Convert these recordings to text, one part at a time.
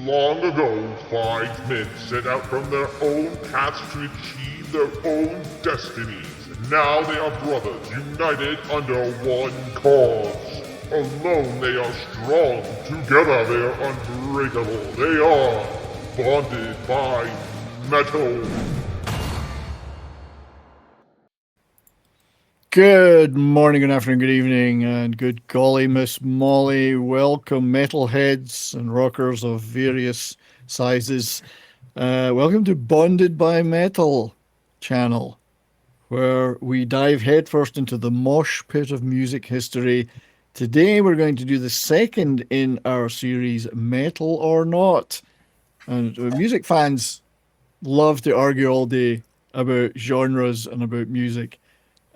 Long ago, 5 men set out from their own paths to achieve their own destinies. Now they are brothers, united under one cause. Alone they are strong, together they are unbreakable. They are bonded by metal. Good morning, good afternoon, good evening, and good golly, Miss Molly. Welcome, metalheads and rockers of various sizes. Welcome to Bonded by Metal channel, where we dive headfirst into the mosh pit of music history. Today, we're going to do the second in our series, Metal or Not. And music fans love to argue all day about genres and about music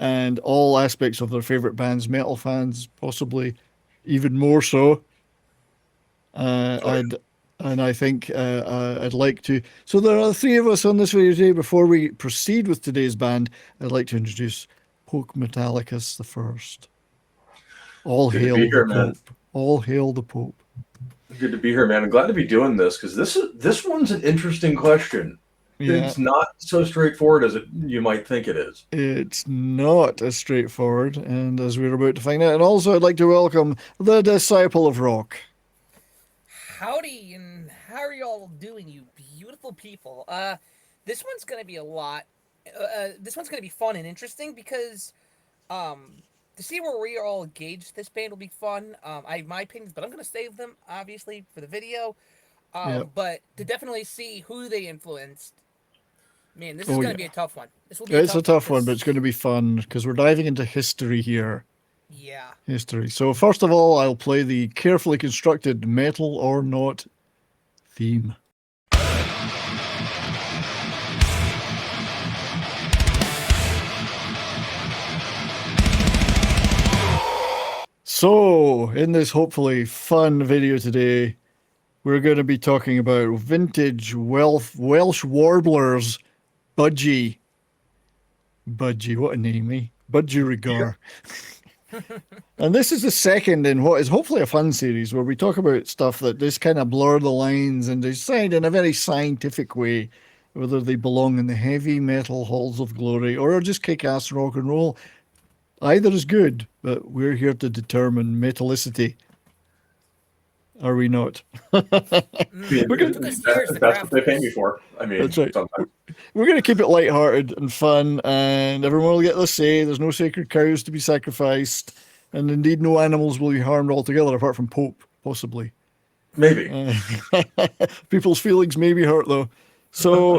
and all aspects of their favorite bands. Metal fans possibly even more so. And I think I'd like to. So there are 3 of us on this video today. Before we proceed with today's band, I'd like to introduce Poke Metallicus the first. All hail the Pope. All hail the Pope. Good to be here, man. I'm glad to be doing this because this one's an interesting question. Yeah. It's not so straightforward as you might think it is. It's not as straightforward, and as we're about to find out. And also, I'd like to welcome the Disciple of Rock. Howdy, and how are you all doing, you beautiful people? This one's going to be a lot. This one's going to be fun and interesting because to see where we all gauge this band will be fun. I have my opinions, but I'm going to save them, obviously, for the video. But to definitely see who they influenced. Man, this is going to be a tough one. It's a tough one, but it's going to be fun because we're diving into history here. Yeah. History. So first of all, I'll play the carefully constructed Metal or Not theme. So, in this hopefully fun video today, we're going to be talking about vintage Welsh warblers. Budgie, what a name, eh? Budgie Regar. Yeah. And this is the second in what is hopefully a fun series where we talk about stuff that just kind of blur the lines and decide in a very scientific way whether they belong in the heavy metal halls of glory or are just kick-ass rock and roll. Either is good, but we're here to determine metallicity. Are we not? That's what they pay me for. I mean, that's right. Sometimes. We're going to keep it lighthearted and fun, and everyone will get their say. There's no sacred cows to be sacrificed, and indeed no animals will be harmed altogether, apart from Pope, possibly. Maybe. People's feelings may be hurt, though. So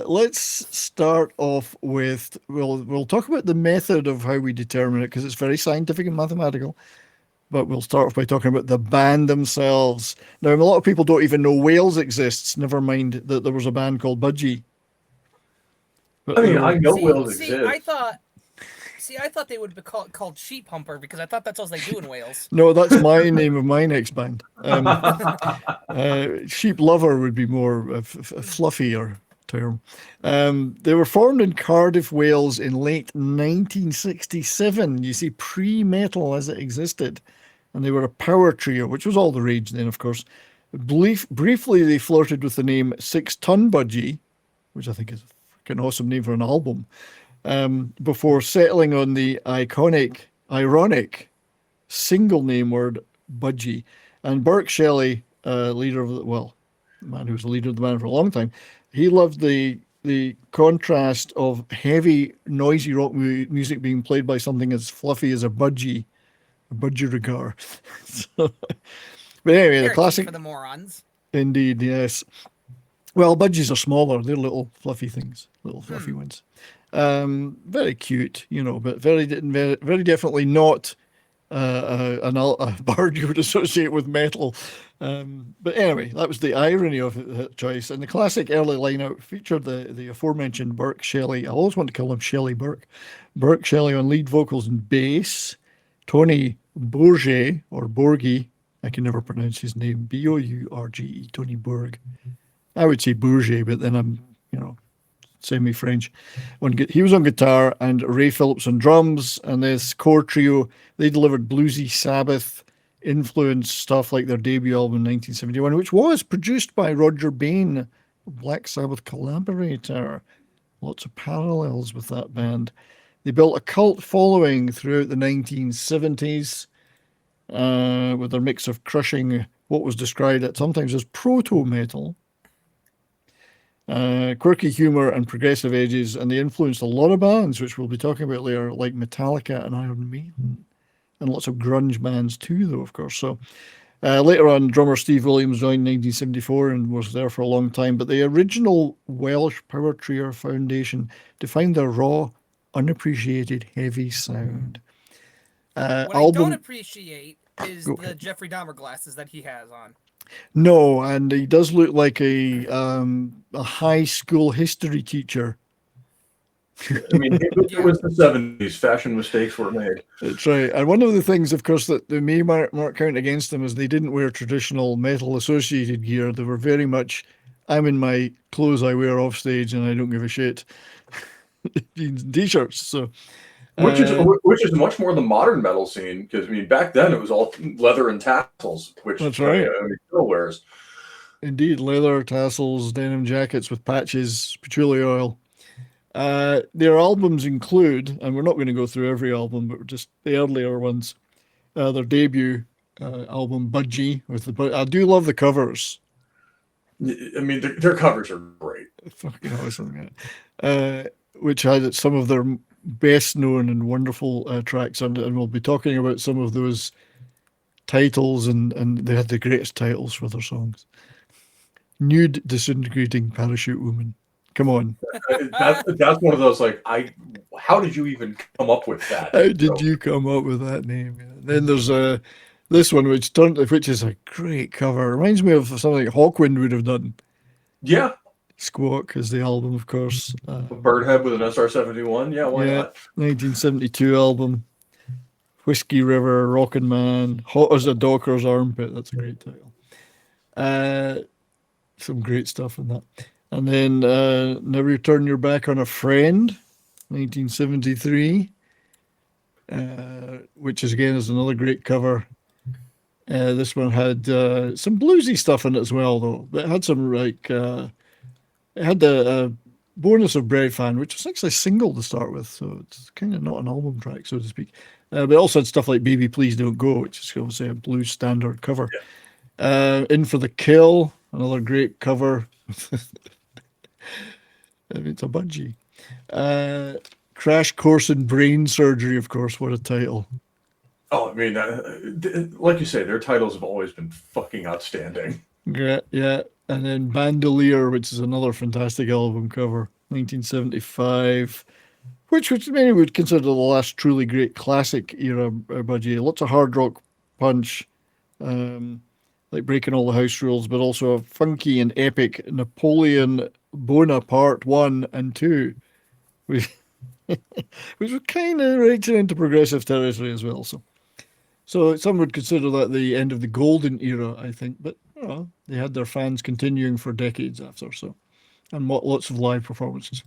let's start off with, we'll talk about the method of how we determine it, because it's very scientific and mathematical. But we'll start off by talking about the band themselves. Now, a lot of people don't even know Wales exists, never mind that there was a band called Budgie. But, I know Wales exists. I thought they would be called Sheep Humper because I thought that's all they do in Wales. No, that's my name of my next band. Sheep Lover would be more a fluffier term. They were formed in Cardiff, Wales in late 1967. You see, pre-metal as it existed. And they were a power trio, which was all the rage then, of course. Briefly, they flirted with the name 6 Ton Budgie, which I think is a freaking awesome name for an album, before settling on the ironic single name word Budgie. And Burke Shelley, leader of the man who was the leader of the band for a long time, he loved the contrast of heavy, noisy rock music being played by something as fluffy as a budgie Regar. But anyway, the classic for the morons. Indeed, yes. Well, budgies are smaller; they're little fluffy things, little fluffy ones. Very cute, but very definitely not a bird you would associate with metal. But anyway, that was the irony of the choice. And the classic early lineup featured the aforementioned Burke Shelley. I always want to call him Shelley Burke. Burke Shelley on lead vocals and bass. Tony Bourget, or Borgie, I can never pronounce his name, Bourge, Tony Bourg. I would say Bourget, but then I'm, semi-French. He was on guitar, and Ray Phillips on drums, and this core trio, they delivered bluesy Sabbath influenced stuff like their debut album in 1971, which was produced by Roger Bain, a Black Sabbath collaborator. Lots of parallels with that band. They built a cult following throughout the 1970s with their mix of crushing what was described at sometimes as proto-metal, quirky humor and progressive edges, and they influenced a lot of bands, which we'll be talking about later, like Metallica and Iron Maiden, and lots of grunge bands too, though, of course. So later on, drummer Steve Williams joined in 1974 and was there for a long time. But the original Welsh power trio foundation defined their raw, unappreciated, heavy sound. What I don't appreciate is the Jeffrey Dahmer glasses that he has on. No, and he does look like a high school history teacher. I mean, it was the 70s. Fashion mistakes were made. That's right. And one of the things, of course, that they may mark count against them is they didn't wear traditional metal associated gear. They were very much, I'm in my clothes I wear off stage and I don't give a shit. Jeans and t-shirts. So, which is much more the modern metal scene, because I mean back then it was all leather and tassels, which that's right. Still wears. Indeed, leather, tassels, denim jackets with patches, patchouli oil. Their albums include, and we're not going to go through every album, but just the earlier ones. Their debut album, Budgie, I do love the covers. I mean, their covers are great. Fucking awesome, yeah. Which had some of their best known and wonderful tracks, and we'll be talking about some of those titles, and they had the greatest titles for their songs. Nude Disintegrating Parachute Woman. Come on. That's one of those, like, how did you even come up with that? How did you come up with that name? Yeah. Then there's this one, which is a great cover. Reminds me of something like Hawkwind would have done. Yeah. Squawk is the album, of course. Birdhead with an SR-71. Yeah, why not? 1972 album. Whiskey River, Rockin' Man, Hot as a Docker's Armpit. That's a great title. Some great stuff in that. And then Never Turn Your Back on a Friend, 1973, which is another great cover. This one had some bluesy stuff in it as well, though. But it had some it had the Bonus of Bread Fan, which was actually a single to start with, so it's kind of not an album track, so to speak. But it also had stuff like Baby Please Don't Go, which is obviously a blues standard cover. Yeah. In for the Kill, another great cover. I mean, it's a Budgie. Crash Course in Brain Surgery, of course. What a title. Oh, I mean, like you say, their titles have always been fucking outstanding. Yeah. And then Bandolier, which is another fantastic album cover, 1975, which many would consider the last truly great classic era Budgie. Lots of hard rock punch, like Breaking All the House Rules, but also a funky and epic Napoleon Bonaparte 1 and 2, which was kind of reaching into progressive territory as well. So some would consider that the end of the golden era, I think, but they had their fans continuing for decades after, and lots of live performances.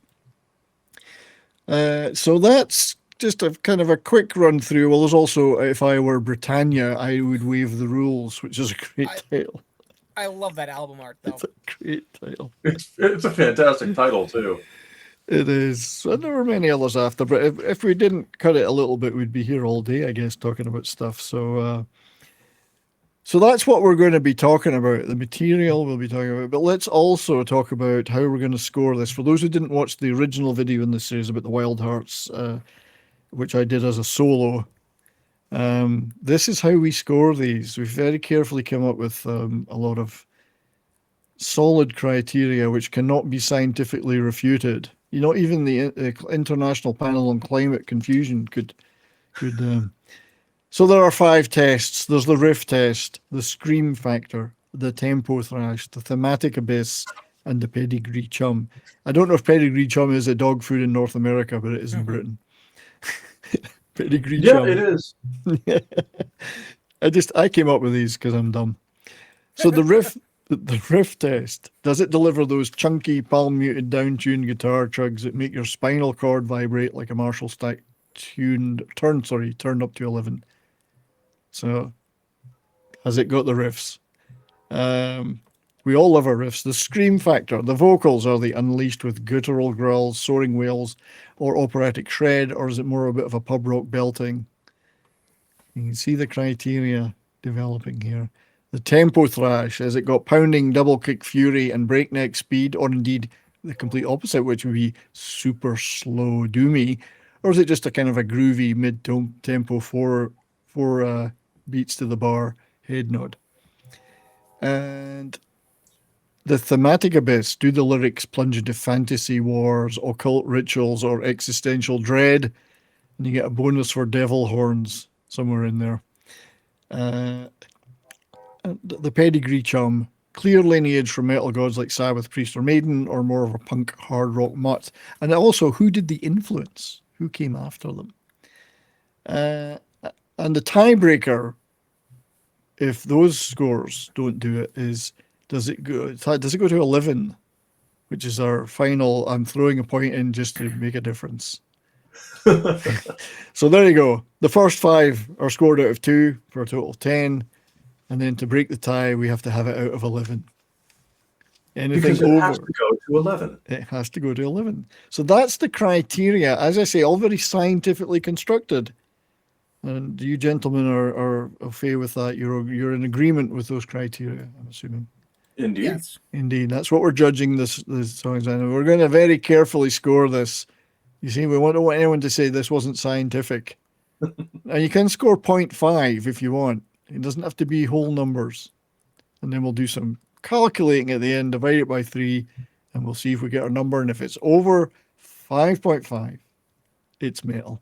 So that's just a kind of a quick run through. Well, there's also If I Were Britannia, I Would Waive the Rules, which is a great title. I love that album art, though. It's a great title. It's a fantastic title, too. It is. And there were many others after, but if we didn't cut it a little bit, we'd be here all day, I guess, talking about stuff. So that's what we're going to be talking about, the material we'll be talking about. But let's also talk about how we're going to score this. For those who didn't watch the original video in this series about the Wild Hearts, which I did as a solo, this is how we score these. We've very carefully come up with a lot of solid criteria which cannot be scientifically refuted. Even the International Panel on Climate Confusion could. So there are 5 tests. There's the riff test, the scream factor, the tempo thrash, the thematic abyss, and the pedigree chum. I don't know if pedigree chum is a dog food in North America, but it is in Britain. Pedigree chum. Yeah, it is. I came up with these because I'm dumb. So the riff test, does it deliver those chunky, palm-muted, down-tuned guitar chugs that make your spinal cord vibrate like a Marshall stack turned up to 11? So Has it got the riffs? We all love our riffs. The scream factor. The vocals, are they unleashed with guttural growls, soaring wails, or operatic shred, or is it more a bit of a pub rock belting? You can see the criteria developing here. The tempo thrash. Has it got pounding, double kick fury, and breakneck speed, or indeed the complete opposite, which would be super slow doomy? Or is it just a kind of a groovy mid-tempo four beats to the bar head nod? And the thematic abyss. Do the lyrics plunge into fantasy wars, occult rituals, or existential dread? And you get a bonus for devil horns somewhere in there. The pedigree chum. Clear lineage from metal gods like Sabbath, Priest, or Maiden, or more of a punk hard rock mutt. And also, who did the influence? Who came after them? And the tiebreaker, if those scores don't do it, is does it go to 11, which is our final? I'm throwing a point in just to make a difference. So there you go. The first 5 are scored out of 2 for a total of 10, and then to break the tie, we have to have it out of 11. Anything because it over, has to go to 11. it has to go to 11. So that's the criteria. As I say, all very scientifically constructed. And you gentlemen are okay with that. You're in agreement with those criteria, I'm assuming. Indeed. Yes. Indeed. That's what we're judging this songs on. We're going to very carefully score this. You see, we don't want anyone to say this wasn't scientific. And you can score 0.5 if you want. It doesn't have to be whole numbers. And then we'll do some calculating at the end, divide it by 3, and we'll see if we get our number. And if it's over 5.5, it's metal.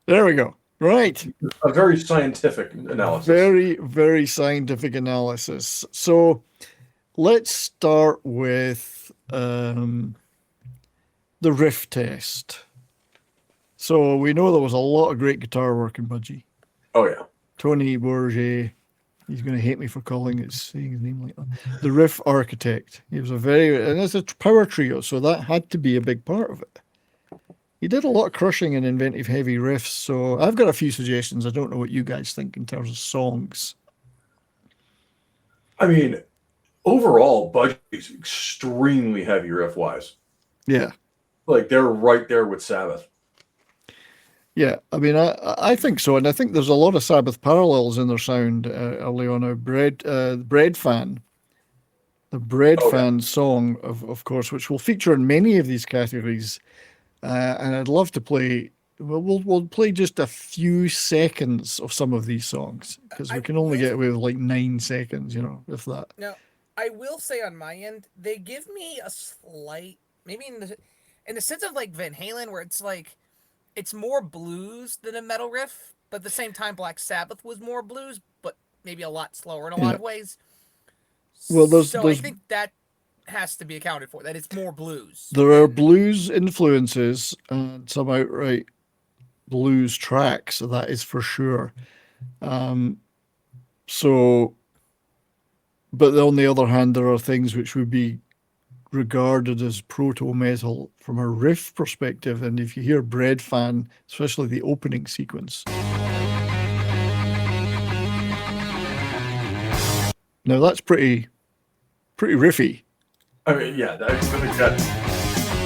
There we go. Right. A very scientific analysis. Very, very scientific analysis. So let's start with the riff test. So we know there was a lot of great guitar work in Budgie. Oh, yeah. Tony Bourget, he's going to hate me for saying his name like that. The riff architect. He was and it's a power trio, so that had to be a big part of it. He did a lot of crushing and inventive heavy riffs, so I've got a few suggestions. I don't know what you guys think in terms of songs. I mean, overall, Budgie is extremely heavy riff-wise. Yeah. Like, they're right there with Sabbath. Yeah, I mean, I think so, and I think there's a lot of Sabbath parallels in their sound early on. Bread Fan, the Bread Fan song, of course, which will feature in many of these categories, and I'd love to play. We'll play just a few seconds of some of these songs because we can only get away with like 9 seconds, if that. Now, I will say on my end, they give me a slight, maybe in the sense of like Van Halen, where it's like. It's more blues than a metal riff, but at the same time, Black Sabbath was more blues, but maybe a lot slower in a lot of ways. Well, I think that has to be accounted for, that it's more blues. There are blues influences and some outright blues tracks, so that is for sure. But on the other hand, there are things which would be regarded as proto-metal from a riff perspective, and if you hear Bread Fan, especially the opening sequence. Now that's pretty riffy. I mean, yeah, that's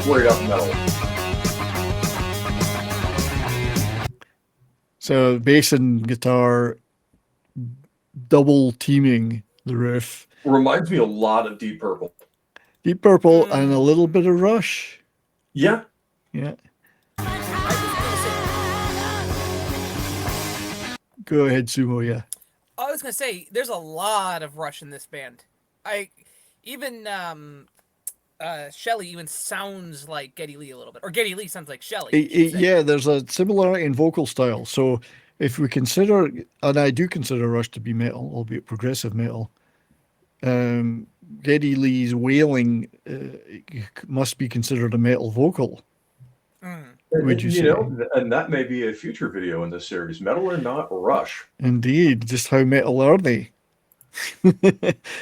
straight up metal. So bass and guitar double teaming the riff. Reminds me a lot of Deep Purple. Deep Purple and a little bit of Rush. Yeah. Yeah. Go ahead, Sumo, yeah. I was going to say, there's a lot of Rush in this band. Shelley even sounds like Geddy Lee a little bit. Or Geddy Lee sounds like Shelley. Yeah, there's a similarity in vocal style. So if we consider, and I do consider Rush to be metal, albeit progressive metal, Geddy Lee's wailing must be considered a metal vocal. Would you say? And that may be a future video in this series. Metal or not, Rush. Indeed. Just how metal are they?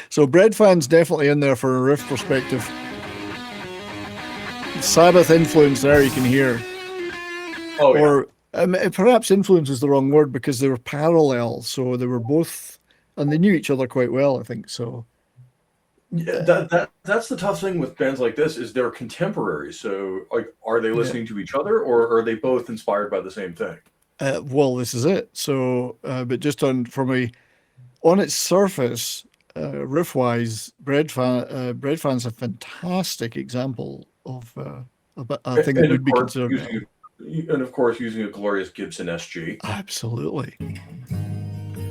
So Bread Fan's definitely in there for a riff perspective. Sabbath influence there you can hear. Oh, yeah. Perhaps influence is the wrong word because they were parallel, so they were both, and they knew each other quite well, I think. So Yeah, that's the tough thing with bands like this is they're contemporaries. So, like, are they listening to each other, or are they both inspired by the same thing? well, this is it. So, but just on its surface, riff-wise, Bread Fan's a fantastic example of a thing that And would of be course, considered metal. using a glorious Gibson SG. Absolutely.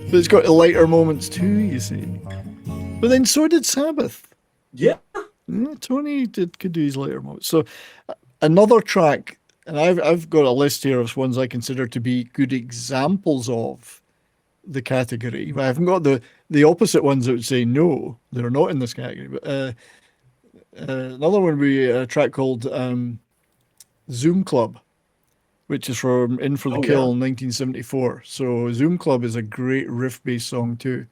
But it's got the lighter moments too, you see. But then so did Sabbath. Yeah. Yeah, Tony could do his lighter moments. So another track, and I've got a list here of ones I consider to be good examples of the category. I haven't got the opposite ones that would say no, they're not in this category. But another one would be a track called Zoom Club, which is from In for the Kill in 1974. So Zoom Club is a great riff-based song too.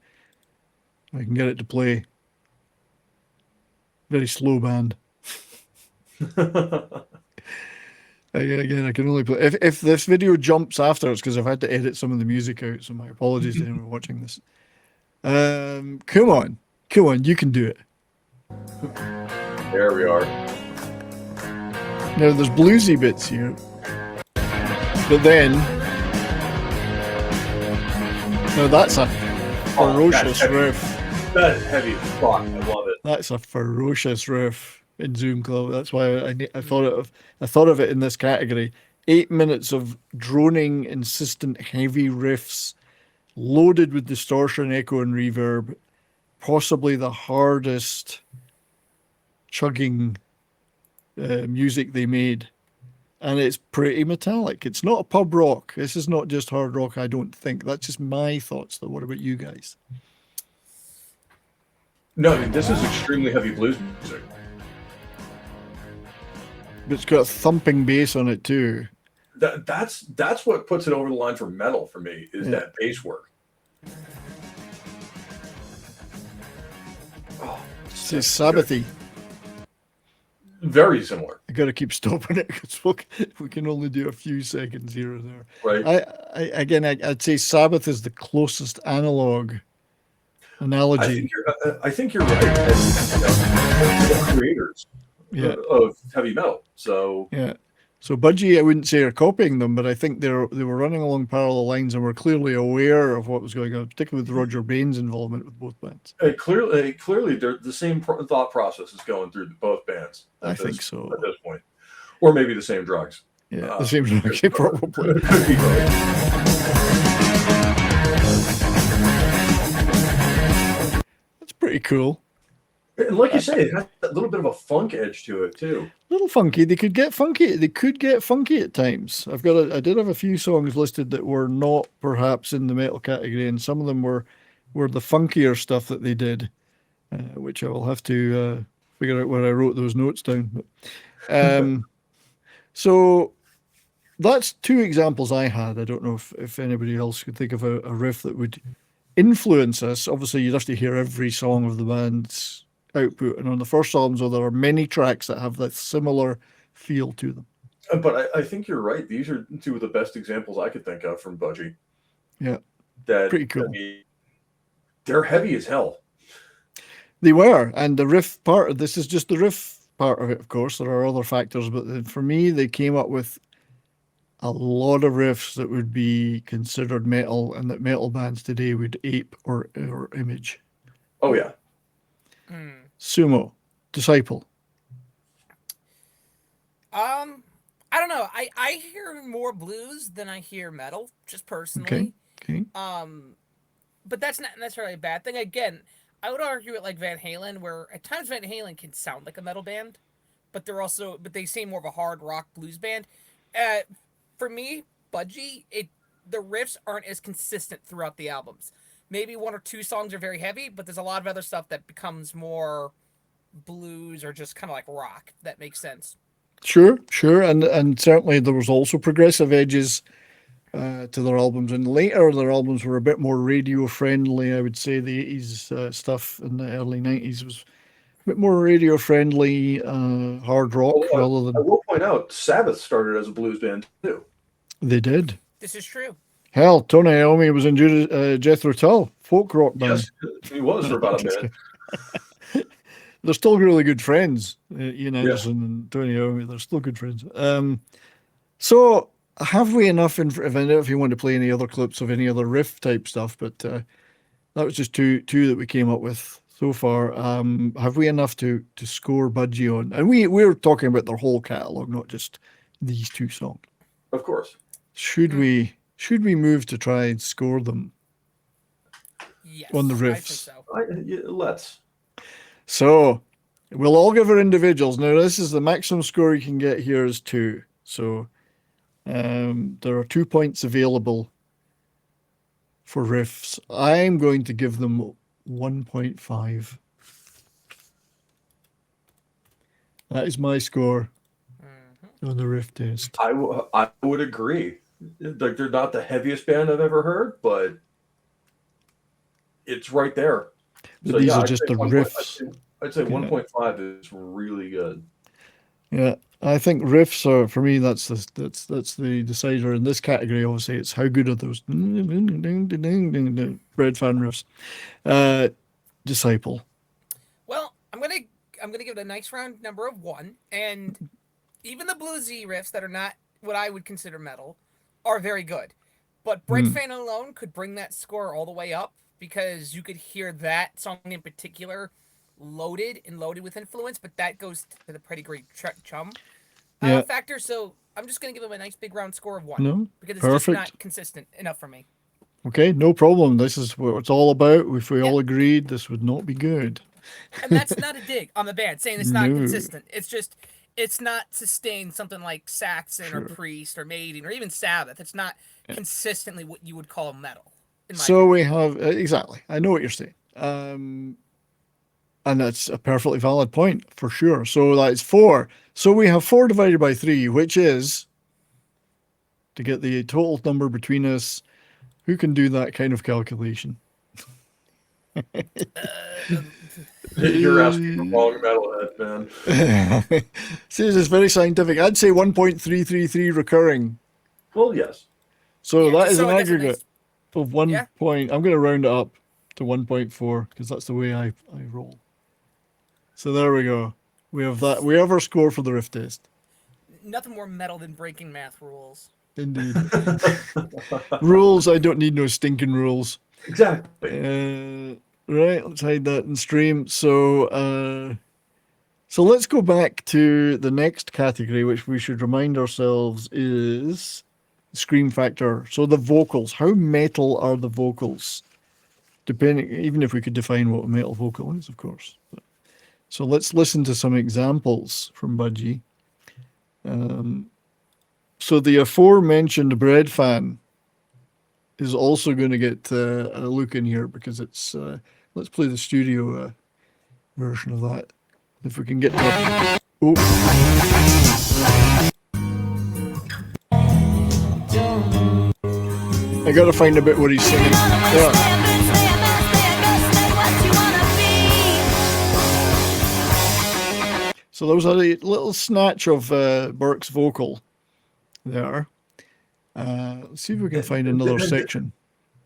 I can get it to play. Very slow band. Again, I can only play. If this video jumps after, it's because I've had to edit some of the music out, so my apologies to anyone watching this. Come on, you can do it. There we are. Now there's bluesy bits here, but then now that's a ferocious riff. That is heavy as fuck. I love it. That's a ferocious riff in Zoom Club. That's why I thought of it in this category. 8 minutes of droning, insistent, heavy riffs, loaded with distortion, echo, and reverb. Possibly the hardest chugging music they made, and it's pretty metallic. It's not a pub rock. This is not just hard rock. I don't think. That's just my thoughts. Though. What about you guys? No, I mean, this is extremely heavy blues music. But it's got a thumping bass on it too. That's what puts it over the line for metal for me is that bass work. Oh, it's Sabbathy. Very similar. I got to keep stopping it because we can only do a few seconds here or there. Right. I'd say Sabbath is the closest analogy. I think you're right. The creators of heavy metal. So So Budgie, I wouldn't say are copying them, but I think they were running along parallel lines and were clearly aware of what was going on, particularly with Roger Bain's involvement with both bands. Clearly, the same thought process is going through both bands. I think so at this point, or maybe the same drugs. Yeah, the same drugs, probably. That's pretty cool. And like you say, it has a little bit of a funk edge to it too. A little funky. They could get funky. They could get funky at times. I did have a few songs listed that were not perhaps in the metal category, and some of them were the funkier stuff that they did, which I will have to figure out where I wrote those notes down. So that's two examples I had. I don't know if anybody else could think of a riff that would influence us. Obviously, you'd have to hear every song of the band's output, and on the first albums, there are many tracks that have that similar feel to them. But I think you're right. These are two of the best examples I could think of from Budgie. Yeah, pretty cool. They're heavy as hell. They were, and the riff part of this is just the riff part of it. Of course, there are other factors, but for me, they came up with a lot of riffs that would be considered metal, and that metal bands today would ape or image. Oh yeah. Sumo, Disciple. I don't know. I hear more blues than I hear metal, just personally. Okay. But that's not necessarily a bad thing. Again, I would argue it like Van Halen, where at times Van Halen can sound like a metal band, but they seem more of a hard rock blues band. For me, Budgie, the riffs aren't as consistent throughout the albums. Maybe one or two songs are very heavy, but there's a lot of other stuff that becomes more blues or just kind of like rock. If that makes sense. Sure. And certainly there was also progressive edges to their albums. And later, their albums were a bit more radio friendly. I would say the 80s stuff in the early 90s was a bit more radio friendly, hard rock rather than. I will point out, Sabbath started as a blues band too. They did. This is true. Hell, Tony Iommi was in Jethro Tull, folk rock band. Yes, he was for about a minute. They're still really good friends, Ian Yeah. Anderson and Tony Iommi. They're still good friends. So have we enough? If you want to play any other clips of any other riff type stuff, but that was just two that we came up with so far. Have we enough to score Budgie on? And we're talking about their whole catalog, not just these two songs. Of course. Should we move to try and score them Yes, on the I think riffs? so. Let's. So we'll all give our individuals. Now, this is the maximum score you can get here is 2. So there are 2 points available for riffs. I'm going to give them 1.5. That is my score on the riff test. I would agree. Like, they're not the heaviest band I've ever heard, but it's right there. But So these yeah, are I'd just say the 1. riffs. I'd say 1.5 is really good. Yeah, I think riffs are, for me, that's the decider in this category. Obviously, it's how good are those bread fan riffs. Disciple. Well, I'm gonna give it a nice round number of 1, and even the bluesy riffs that are not what I would consider metal are very good. But Bread Fan alone could bring that score all the way up, because you could hear that song in particular loaded with influence, but that goes to the Pedigree Chum factor. So I'm just going to give him a nice big round score of 1. No, because it's perfect. just not consistent enough for me. Okay, no problem. This is what it's all about. If we all agreed, this would not be good. And that's not a dig on the band, saying it's not No. consistent. It's just, it's not sustained something like Saxon or Priest or Maiden or even Sabbath. It's not consistently what you would call metal. So we have, exactly. I know what you're saying. And that's a perfectly valid point, for sure. So that's 4. So we have 4 divided by 3, which is, to get the total number between us, who can do that kind of calculation? You're asking the wrong metalhead, man. See, this is very scientific. I'd say 1.333 recurring. Well, yes. So that is so an it doesn't aggregate of 1 Yeah. point. I'm going to round it up to 1.4 because that's the way I roll. So there we go. We have that. We have our score for the riff test. Nothing more metal than breaking math rules. Indeed. Rules. I don't need no stinking rules. Exactly. Right. Let's hide that in stream. So let's go back to the next category, which we should remind ourselves is scream factor. So the vocals. How metal are the vocals? Depending, even if we could define what a metal vocal is, of course. So let's listen to some examples from Budgie. So the aforementioned Bread Fan is also going to get a look in here because it's, let's play the studio version of that. If we can get to I got to find a bit where he's singing. Yeah. So there was a little snatch of Burke's vocal there. Let's see if we can find another section.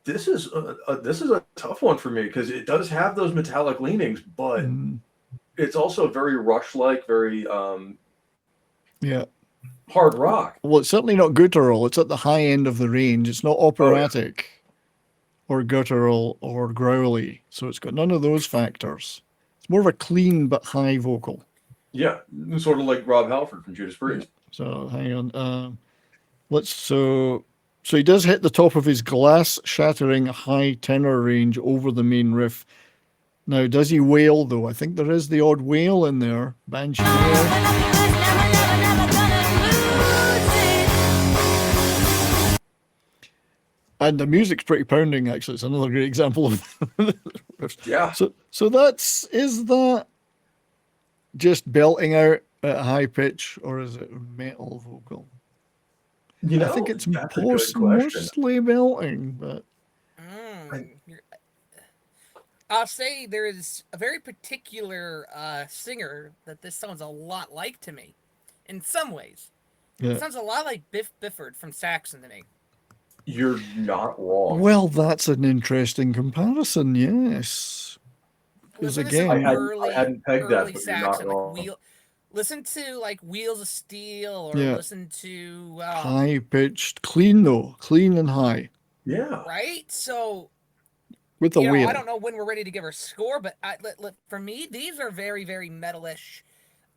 This is a tough one for me because it does have those metallic leanings, but it's also very Rush-like, very hard rock. Well, it's certainly not guttural. It's at the high end of the range. It's not operatic or guttural or growly. So it's got none of those factors. It's more of a clean but high vocal. Yeah, sort of like Rob Halford from Judas Priest. So hang on. So he does hit the top of his glass-shattering high tenor range over the main riff. Now, does he wail though? I think there is the odd wail in there. Banshee wail. And the music's pretty pounding. Actually, it's another great example of riffs. Yeah. So is that just belting out at a high pitch, or is it metal vocal? I think it's mostly belting, but I'll say there is a very particular singer that this sounds a lot like to me, in some ways. Yeah. It sounds a lot like Biff Bifford from Saxon to me. You're not wrong. Well, that's an interesting comparison, yes. Because Listen to some again, I hadn't pegged that, early but you're sax not and like wrong. listen to like Wheels of Steel, or Yeah. listen to high pitched, clean though, clean and high Yeah. right. So with the you know, whale. I don't know when we're ready to give our score, but for me, these are very, very metalish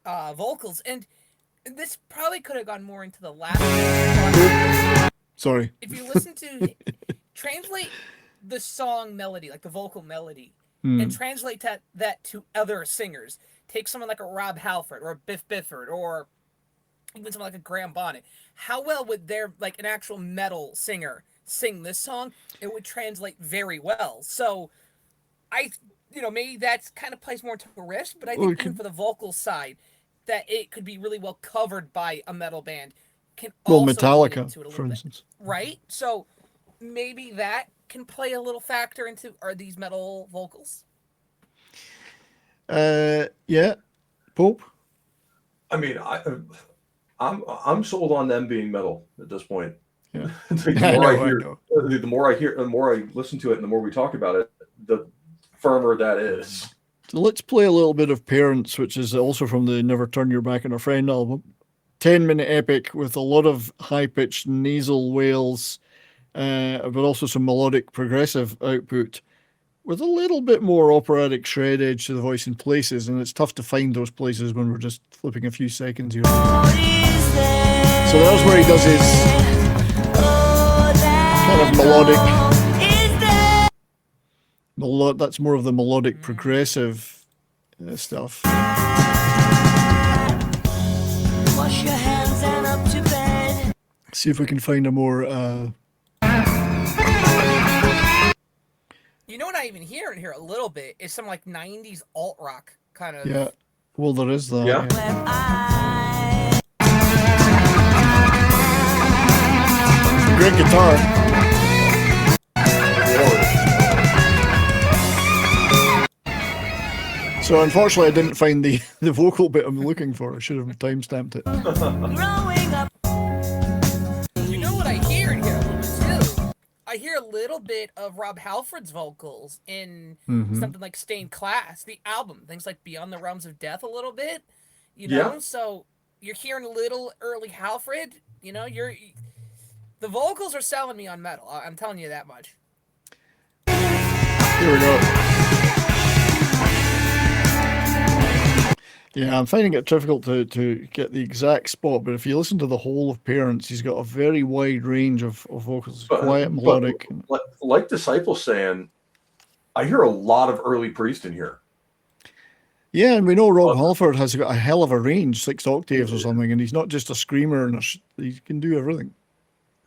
vocals, and this probably could have gone more into the last. Sorry. If you listen to translate the song melody, like the vocal melody, Hmm. and translate that to other singers. Take someone like a Rob Halford or a Biff Bifford or even someone like a Graham Bonnet. How well would their like an actual metal singer sing this song? It would translate very well. So maybe that's kind of plays more to a risk, but I think even for the vocal side, that it could be really well covered by a metal band can also lean into it a Metallica, for little bit, instance. right? So maybe that can play a little factor into are these metal vocals? Yeah, Pope. I mean, I'm sold on them being metal at this point. Yeah. The more I listen to it, and the more we talk about it, the firmer that is. So let's play a little bit of Parents, which is also from the Never Turn Your Back on a Friend album. 10-minute epic with a lot of high-pitched nasal wails, but also some melodic progressive output with a little bit more operatic shred edge to the voice in places, and it's tough to find those places when we're just flipping a few seconds here. So that's where he does his kind of melodic. That's more of the melodic progressive stuff. Wash your hands and up to bed. See if we can find a more. You know what I even hear in here a little bit is some like 90s alt rock kind of. Yeah, well, there is that. Yeah. Where I Great guitar. So unfortunately, I didn't find the vocal bit I'm looking for. I should have timestamped it. growing up. You know what I hear in here a little bit too? I hear a little bit of Rob Halford's vocals in something like Stained Class, the album, things like Beyond the Realms of Death a little bit. You know, so you're hearing a little early Halford. You know, the vocals are selling me on metal. I'm telling you that much. Here we go. Yeah, I'm finding it difficult to get the exact spot, but if you listen to the whole of Parents, he's got a very wide range of vocals, quiet, melodic. Like Disciples saying, I hear a lot of early Priest in here. Yeah, and we know Rob Halford has got a hell of a range, 6 octaves or something, and he's not just a screamer, and he can do everything.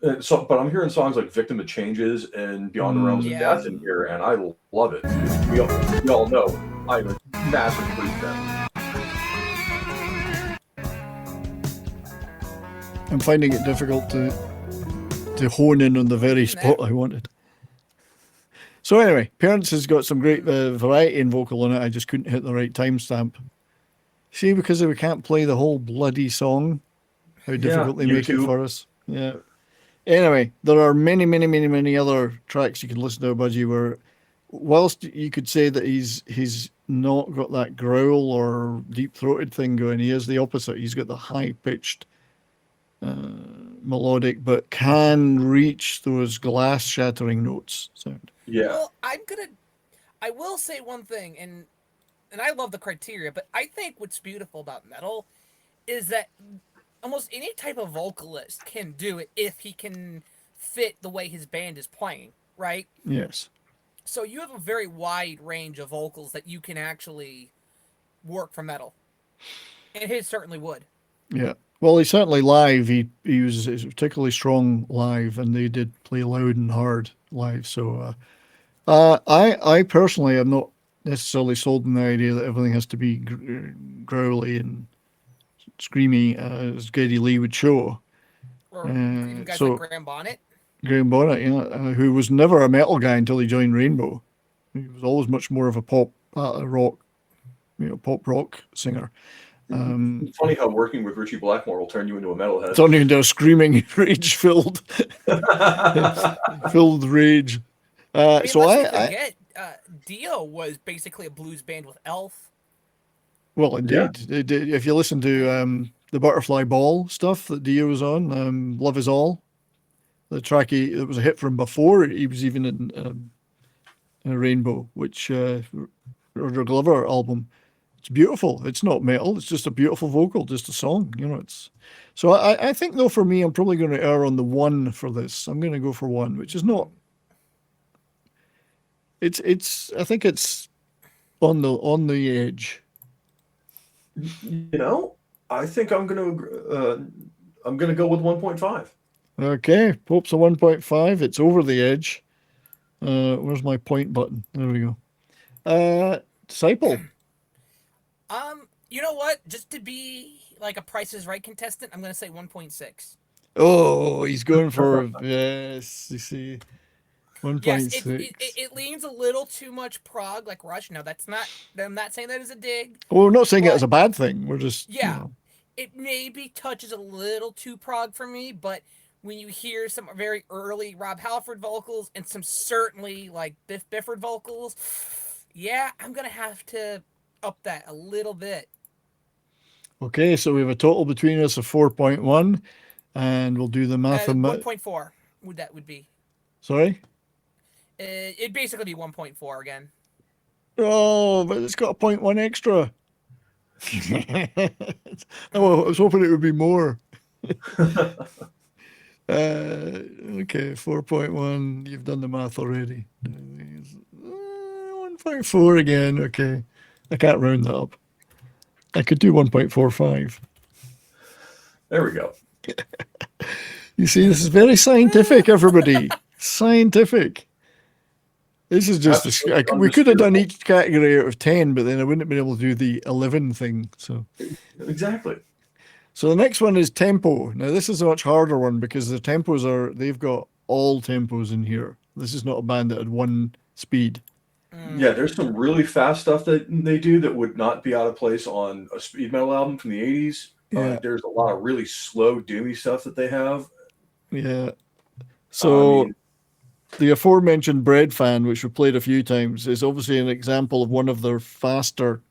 But I'm hearing songs like Victim of Changes and Beyond the Realms of Death in here, and I love it. We all know I'm a massive Priest fan. I'm finding it difficult to hone in on the very spot I wanted. So anyway, Parents has got some great variety in vocal in it. I just couldn't hit the right timestamp. See, because we can't play the whole bloody song, how difficult they make it for us. Yeah. Anyway, there are many, many, many, many other tracks you can listen to, Budgie, where whilst you could say that he's not got that growl or deep-throated thing going, he is the opposite. He's got the high-pitched melodic, but can reach those glass-shattering notes sound. Yeah. Well, I will say one thing, and I love the criteria, but I think what's beautiful about metal is that almost any type of vocalist can do it if he can fit the way his band is playing, right? Yes. So you have a very wide range of vocals that you can actually work for metal. And his certainly would. Yeah. Well, he certainly live. He was particularly strong live, and they did play loud and hard live. So I personally am not necessarily sold on the idea that everything has to be growly and screamy, as Geddy Lee would show. Or even guys like Graham Bonnet. Graham Bonnet, yeah, who was never a metal guy until he joined Rainbow. He was always much more of a pop rock, pop rock singer. It's funny how working with Richie Blackmore will turn you into a metalhead. Turning into a screaming, rage-filled rage. I mean, So let's not forget, Dio was basically a blues band with Elf. well, indeed. If you listen to the Butterfly Ball stuff that Dio was on, Love Is All, the track it was a hit from before he was even in Rainbow, which Roger Glover album. It's beautiful. It's not metal. It's just a beautiful vocal, just a song. It's so I think though for me, I'm probably going to err on the 1 for this. I'm going to go for 1, which is not. It's. I think it's on the edge. I think I'm gonna go with 1.5. Okay, Pope's a 1.5. It's over the edge. Where's my point button? There we go. Disciple. You know what? Just to be like a Price is Right contestant, I'm going to say 1.6. Oh, he's going for yes. You see, 1.6. Yes, it leans a little too much prog, like Rush. No, I'm not saying that as a dig. Well, we're not saying it as a bad thing. We're just It maybe touches a little too prog for me, but when you hear some very early Rob Halford vocals and some certainly like Biff Bifford vocals, yeah, I'm gonna have to up that a little bit. Okay, so we have a total between us of 4.1, and we'll do the math. 1.4 would be. Sorry? It'd basically be 1.4 again. Oh, but it's got a 0.1 extra. Oh, I was hoping it would be more. Okay, 4.1. You've done the math already. 1.4 again. Okay. I can't round that up. I could do 1.45. There we go. You see, this is very scientific, everybody. Scientific. This is just we could have done each category out of 10, but then I wouldn't have been able to do the 11 thing. So exactly. So the next one is tempo. Now this is a much harder one because the tempos they've got all tempos in here. This is not a band that had one speed. Yeah, there's some really fast stuff that they do that would not be out of place on a speed metal album from the 80s. Yeah. There's a lot of really slow, doomy stuff that they have. Yeah. So the aforementioned Bread Fan, which we played a few times, is obviously an example of one of their faster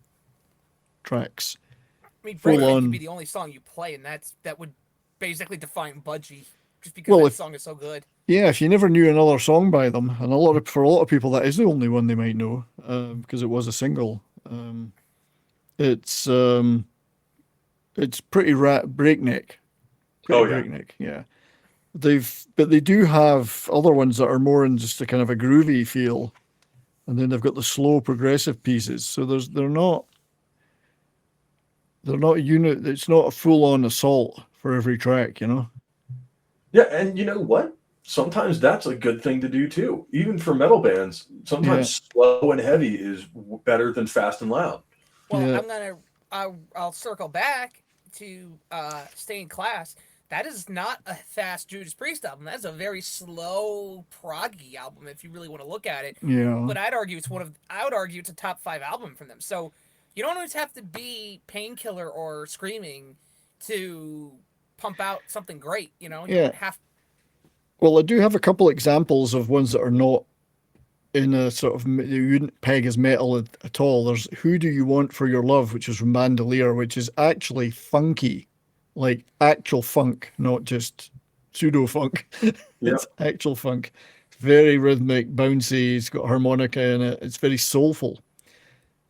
tracks. I mean, Bread Fan could be the only song you play, and that would basically define Budgie, just because that song is so good. Yeah, if you never knew another song by them, and for a lot of people that is the only one they might know, because it was a single. It's pretty breakneck. Breakneck, yeah. But they do have other ones that are more in just a kind of a groovy feel, and then they've got the slow progressive pieces. So they're not unit. It's not a full on assault for every track, Yeah, and you know what? Sometimes that's a good thing to do too. Even for metal bands, sometimes slow and heavy is better than fast and loud. Well, I'll circle back to Stay in Class. That is not a fast Judas Priest album. That's a very slow proggy album if you really want to look at it. Yeah. But I would argue it's a top 5 album from them. So you don't always have to be Painkiller or Screaming to pump out something great, You don't have. Well, I do have a couple examples of ones that are not in a sort of, you wouldn't peg as metal at all. There's Who Do You Want For Your Love, which is from Bandolier, which is actually funky, like actual funk, not just pseudo funk. It's actual funk. It's very rhythmic, bouncy. It's got harmonica in it. It's very soulful,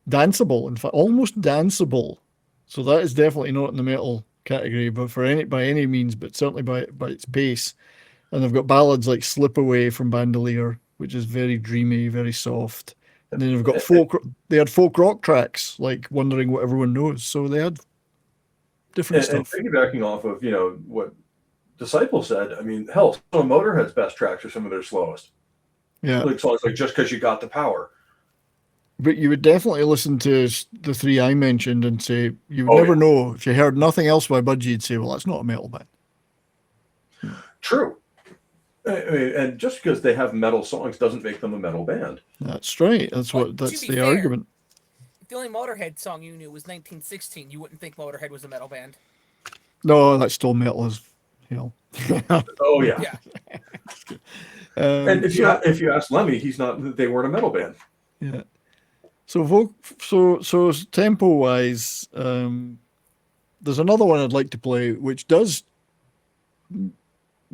danceable. In fact, almost danceable. So that is definitely not in the metal category, but by any means, but certainly by its pace. And they've got ballads like Slip Away from Bandolier, which is very dreamy, very soft. And then they've got they had folk rock tracks like Wondering What Everyone Knows. So they had different stuff. And piggybacking off of, what Disciple said, I mean, hell, some of Motorhead's best tracks are some of their slowest. Yeah. Like songs like Just Because You Got the Power. But you would definitely listen to the 3 I mentioned and say, you would never know. If you heard nothing else by Budgie, you'd say, well, that's not a metal band. True. I mean, and just because they have metal songs doesn't make them a metal band. That's right. That's the argument. If the only Motorhead song you knew was 1916, you wouldn't think Motorhead was a metal band. No, that's still metal as hell. Oh yeah. Yeah. And if you ask Lemmy, he's not. They weren't a metal band. Yeah. So tempo wise, there's another one I'd like to play, which does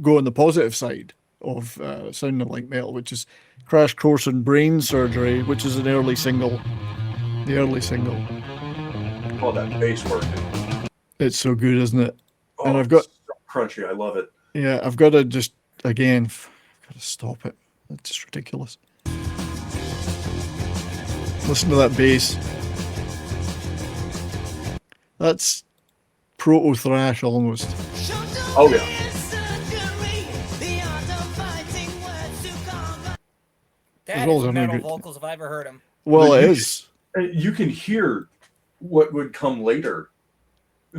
go on the positive side of sounding like metal, which is Crash Course in Brain Surgery, which is an early single. The early single. Oh, that bass work. It's so good, isn't it? Oh, And I've got it's so crunchy. I love it. yeah, I've got to just again, got to stop it. It's just ridiculous. Listen to that bass. That's proto thrash almost. Oh yeah. That well is as metal good- vocals if I ever heard them. Well, But it you- is. You can hear what would come later.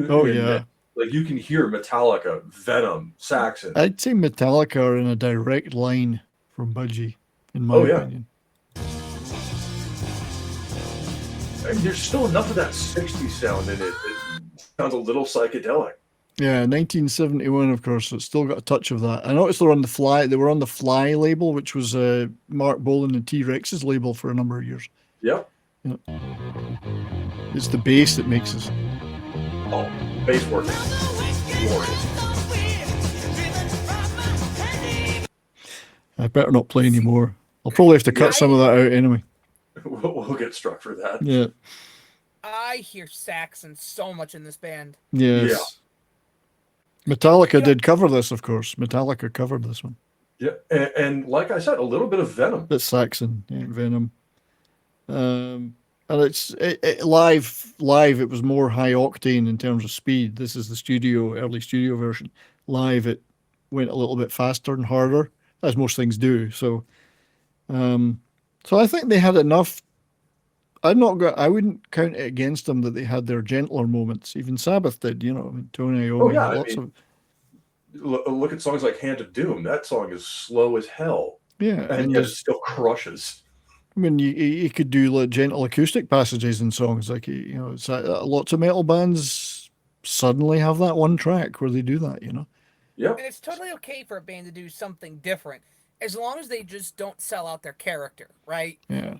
Oh in yeah. that. Like you can hear Metallica, Venom, Saxon. I'd say Metallica are in a direct line from Budgie, in my Oh, yeah. opinion. And there's still enough of that 60s sound in it. It sounds a little psychedelic. Yeah, 1971, of course. So it's still got a touch of that. I noticed they're on the Fly. They were on the Fly label, which was Mark Bolan and T-Rex's label for a number of years. Yep. It's the bass that makes us. Oh, bass work. Glorious. I better not play anymore. I'll probably have to cut some of that out anyway. We'll get struck for that. Yeah. I hear Saxon so much in this band. Yes. Metallica did cover this, of course. Metallica covered this one. Yeah, and like I said, a little bit of Venom. That's Saxon, yeah, Venom. And it's live. It was more high octane in terms of speed. This is the early studio version. Live, it went a little bit faster and harder, as most things do. So, so I think they had enough. I wouldn't count it against them that they had their gentler moments. Even Sabbath did, I mean, Tony Iommi. Oh, yeah, I lots mean, of Look at songs like Hand of Doom. That song is slow as hell, yeah, and yet it still crushes. I mean, you could do like gentle acoustic passages in songs, like it's lots of metal bands suddenly have that one track where they do that, Yep. And it's totally okay for a band to do something different, as long as they just don't sell out their character, right? Yeah.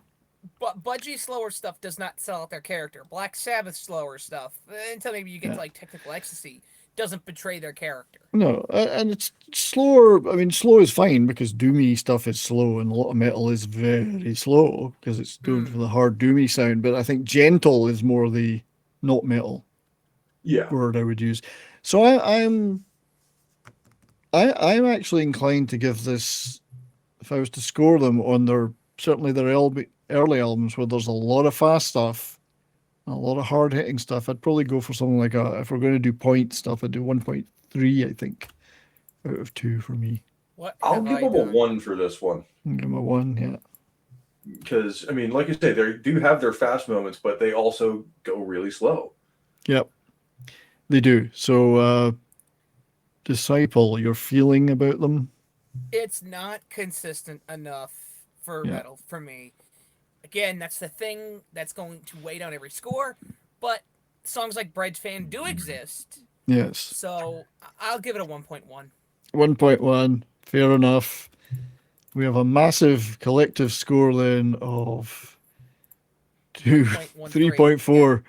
But Budgie's slower stuff does not sell out their character. Black Sabbath's slower stuff, until maybe you get to like Technical Ecstasy, doesn't betray their character. No, and it's slower. I mean, slow is fine because doomy stuff is slow, and a lot of metal is very slow because it's doing for the hard doomy sound. But I think gentle is more the not metal word I would use. So I'm actually inclined to give this, if I was to score them on their early albums where there's a lot of fast stuff, a lot of hard hitting stuff, I'd probably go for something like if we're going to do point stuff, I'd do 1.3, I think, out of 2 for me. What I'll give them a 1 for this one. I'll give them a 1, yeah. Because, I mean, like you say, they do have their fast moments, but they also go really slow. Yep, they do. So, Disciple, your feeling about them? It's not consistent enough for metal for me. Again, that's the thing that's going to weigh down every score, but songs like Bread Fan do exist. Yes. So I'll give it a 1.1. 1.1, fair enough. We have a massive collective score then of 3.4.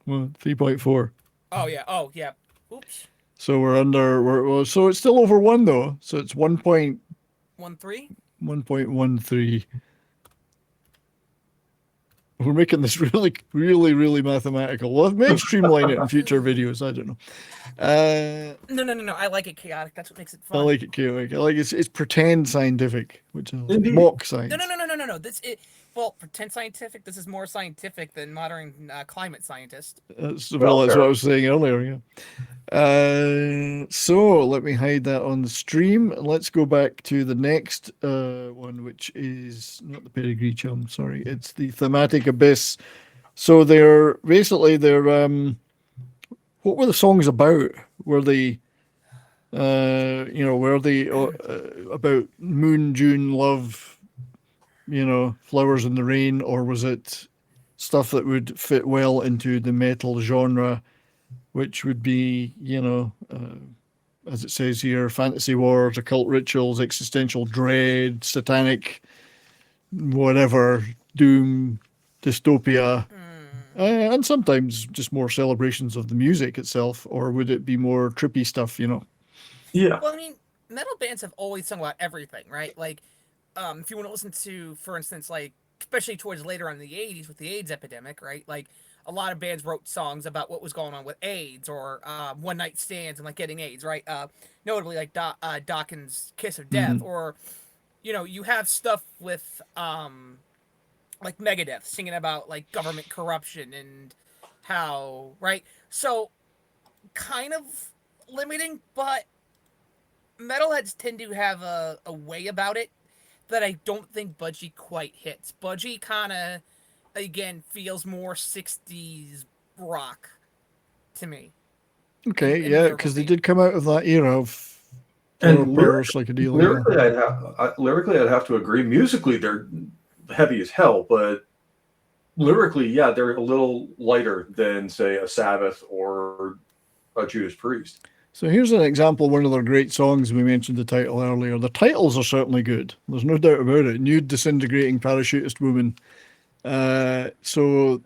Well, 3.4. Oh yeah. Oops. So we're under. So it's still over 1 though. So it's 1.13. 1.13. We're making this really, really, really mathematical. We'll maybe streamline it in future videos. I don't know. No. I like it chaotic. That's what makes it fun. I like it chaotic. I like it's pretend scientific, which is Indeed. mock science. No. Well, pretend scientific. This is more scientific than modern climate scientist. That's what I was saying earlier. Yeah. So let me hide that on the stream. Let's go back to the next one, which is not the Pedigree Chum. Sorry, it's the Thematic Abyss. So they're what were the songs about? Were they about moon, June, love, flowers in the rain, or was it stuff that would fit well into the metal genre, which would be, as it says here, fantasy wars, occult rituals, existential dread, satanic, whatever, doom, dystopia, and sometimes just more celebrations of the music itself, or would it be more trippy stuff, Yeah. Well, I mean, metal bands have always sung about everything, right? Like, if you want to listen to, for instance, like, especially towards later on in the 80s with the AIDS epidemic, right? Like, a lot of bands wrote songs about what was going on with AIDS or one night stands and like getting AIDS, right? Notably, like Dawkins' "Kiss of Death," or you have stuff with like Megadeth singing about like government corruption and how, right? So, kind of limiting, but metalheads tend to have a way about it that I don't think Budgie quite hits. Budgie kind of, again, feels more 60s rock to me. Okay, in yeah, lyrical because they theme. did come out of that era of And horror, psychedelia. lyrically, I'd have to agree. Musically, they're heavy as hell, but lyrically, yeah, they're a little lighter than, say, a Sabbath or a Judas Priest. So here's an example of one of their great songs. We mentioned the title earlier. The titles are certainly good. There's no doubt about it. Nude, disintegrating parachutist woman. So,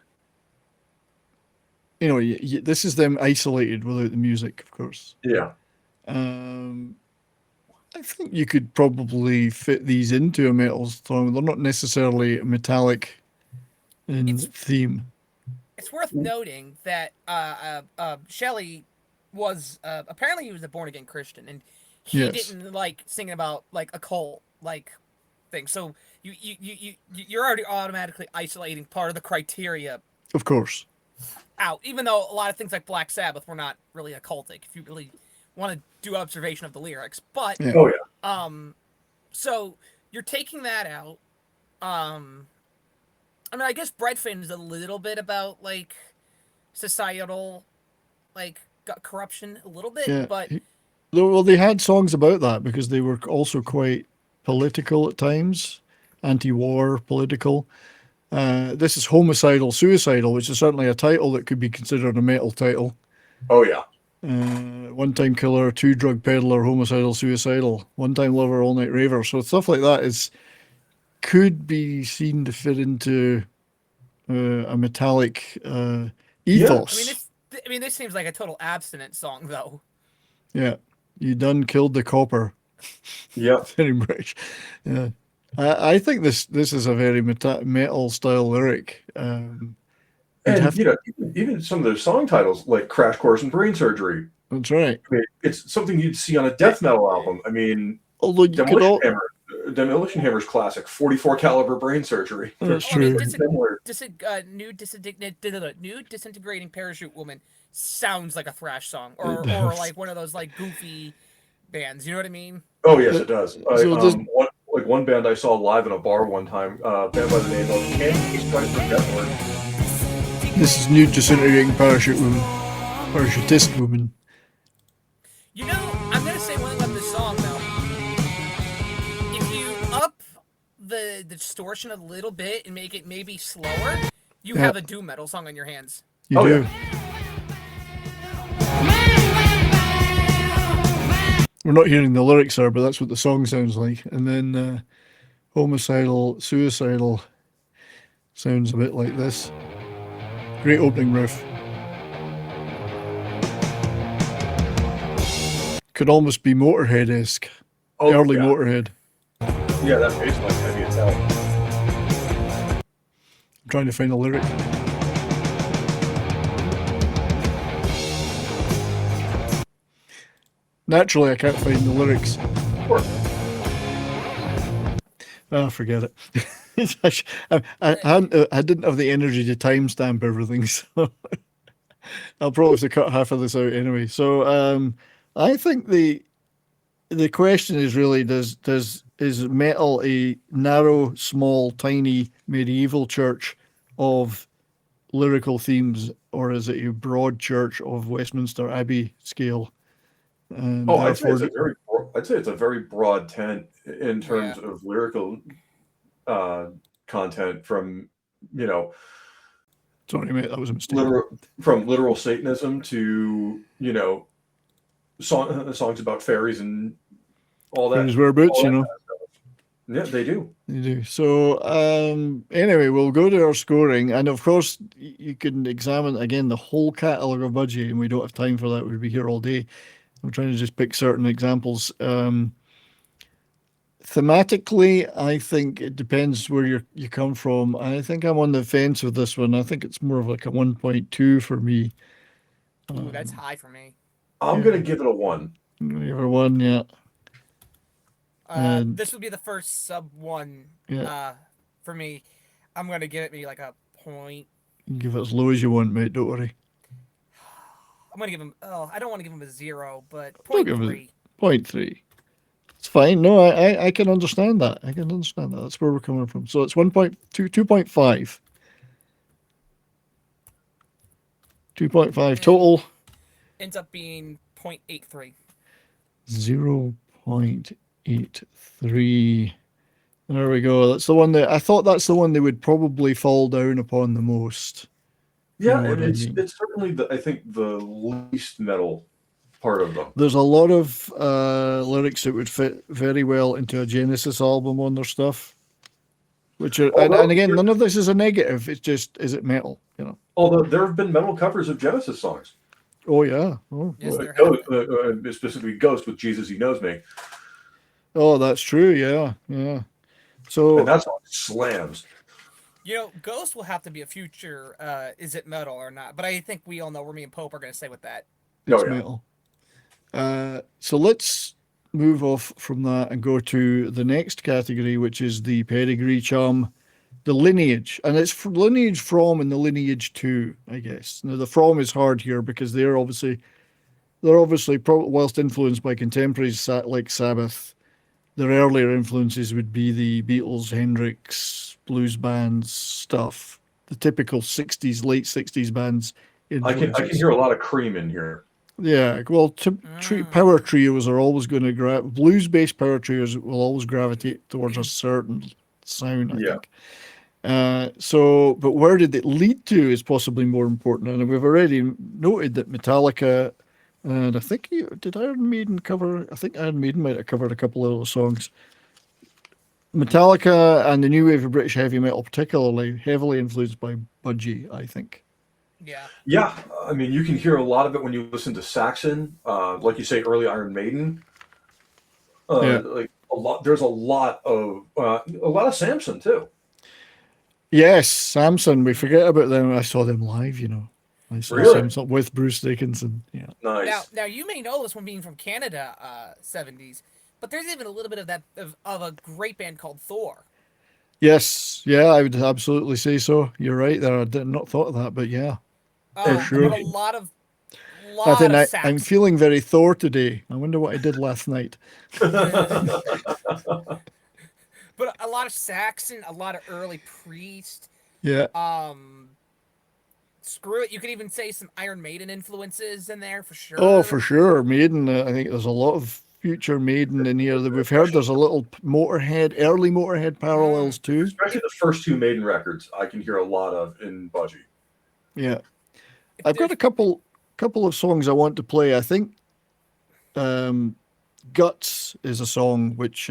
this is them isolated without the music, of course. Yeah. I think you could probably fit these into a metal song. They're not necessarily metallic in theme. It's worth noting that Shelley was apparently he was a born again Christian, and he Yes. didn't like singing about like a cult like thing. So you're already automatically isolating part of the criteria Of course. out, even though a lot of things like Black Sabbath were not really occultic, if you really want to do observation of the lyrics. But Yeah. Oh yeah. so you're taking that out. I mean, I guess Breadfin is a little bit about like societal, like corruption, a little bit, Yeah. but Well, they had songs about that because they were also quite political at times, anti-war, political. This is Homicidal Suicidal, which is certainly a title that could be considered a metal title. Oh yeah. One-time killer, two-drug peddler, homicidal, suicidal, one-time lover, all-night raver. So stuff like that could be seen to fit into a metallic ethos. I mean, this seems like a total abstinent song, though. Yeah, you done killed the copper. Yeah. Very British. Yeah, I think this is a very metal style lyric. And even some of their song titles, like "Crash Course in Brain Surgery," That's right. I mean, it's something you'd see on a death metal album. I mean, Although you could all, Demolition Hammer's classic, 44 caliber brain surgery. That's I mean, true. nude disintegrating parachute woman sounds like a thrash song, or like one of those like goofy bands. You know what I mean? Oh yes, it does. So one band I saw live in a bar one time, band by the name of Candy Strike for Deathward. This is nude disintegrating parachute woman, parachutist woman. You know, I'm gonna say one thing about this song though. If you up the distortion a little bit and make it maybe slower, you have a doom metal song on your hands. You do. Yeah. We're not hearing the lyrics there, but that's what the song sounds like. And then homicidal, suicidal sounds a bit like this. Great opening riff. Could almost be Motorhead-esque. Oh, Early yeah. Motorhead. Yeah, that bass line's heavy as hell. I'm trying to find a lyric. Naturally, I can't find the lyrics. Of course. Oh, forget it. I didn't have the energy to timestamp everything, so I'll probably have to cut half of this out anyway. So I think the question is really is metal a narrow, small, tiny medieval church of lyrical themes, or is it a broad church of Westminster Abbey scale? And I'd say it's a very broad tent in terms of lyrical content, from Sorry, mate, that was a mistake. From literal Satanism to, you know, songs about fairies and all that. Fairies wear boots, all you that know. kind of stuff. Yeah, they do. You do. So anyway, we'll go to our scoring, and of course, you can examine again the whole catalogue of Budgie, and we don't have time for that. We'd be here all day. I'm trying to just pick certain examples. Thematically, I think it depends where you come from. I think I'm on the fence with this one. I think it's more of like a 1.2 for me. Ooh, that's high for me. I'm going to give it a 1. Number one, yeah. And- This would be the first sub 1 for me. I'm going to give it maybe like a point. You can give it as low as you want, mate. Don't worry. I'm going to give him, I don't want to give him a 0, but Don't point give it- 3. 0.3. It's fine. No, I can understand that. I can understand that. That's where we're coming from. So it's 1.2, 2.5. 2.5 total. Ends up being 0.83. 0.83. There we go. That's the one that I thought that's the one they would probably fall down upon the most. Yeah, know what and I it's mean. it's certainly I think the least metal part of them. There's a lot of lyrics that would fit very well into a Genesis album on their stuff. Which are, and again, none of this is a negative. It's just, is it metal? You know. Although there have been metal covers of Genesis songs. Oh yeah. Oh, Yes, there have Specifically Ghost with Jesus He Knows Me. oh, that's true. Yeah, yeah. So And that song slams. You know, Ghost will have to be a future, is it metal or not? But I think we all know where me and Pope are going to say with that. it's Oh, yeah. metal. So let's move off from that and go to the next category, which is the pedigree charm, the lineage, and it's lineage from and the lineage to, I guess. Now the from is hard here because they're obviously whilst influenced by contemporaries like Sabbath, their earlier influences would be the Beatles, Hendrix, blues bands stuff, the typical late 60s bands. I can hear a lot of Cream in here. Yeah, well, power trios are always going to blues-based power trios will always gravitate towards a certain sound, I think. But where did it lead to is possibly more important. And we've already noted that Metallica, and I think did Iron Maiden cover? I think Iron Maiden might have covered a couple of those songs. Metallica and the new wave of British heavy metal, particularly heavily influenced by Budgie, I think. Yeah. Yeah, I mean, you can hear a lot of it when you listen to Saxon, like you say, early Iron Maiden. Like a lot. There's a lot of Samson too. Yes, Samson. We forget about them. I saw them live. You know, I saw Really? Samson with Bruce Dickinson. Yeah. Nice. Now you may know this one being from Canada, 70s, but there's even a little bit of that of a great band called Thor. Yes. Yeah, I would absolutely say so. You're right there. I did not thought of that, but yeah. sure. But a lot of I'm sax. feeling very Thor today. I wonder what I did last night. But a lot of Saxon, a lot of early Priest. Yeah. Screw it. You could even say some Iron Maiden influences in there for sure. Oh, for sure. Maiden. I think there's a lot of future Maiden in here that we've heard. There's a little early Motorhead parallels too. Especially the first two Maiden records, I can hear a lot of in Budgie. Yeah. I've got a couple of songs I want to play. I think Guts is a song which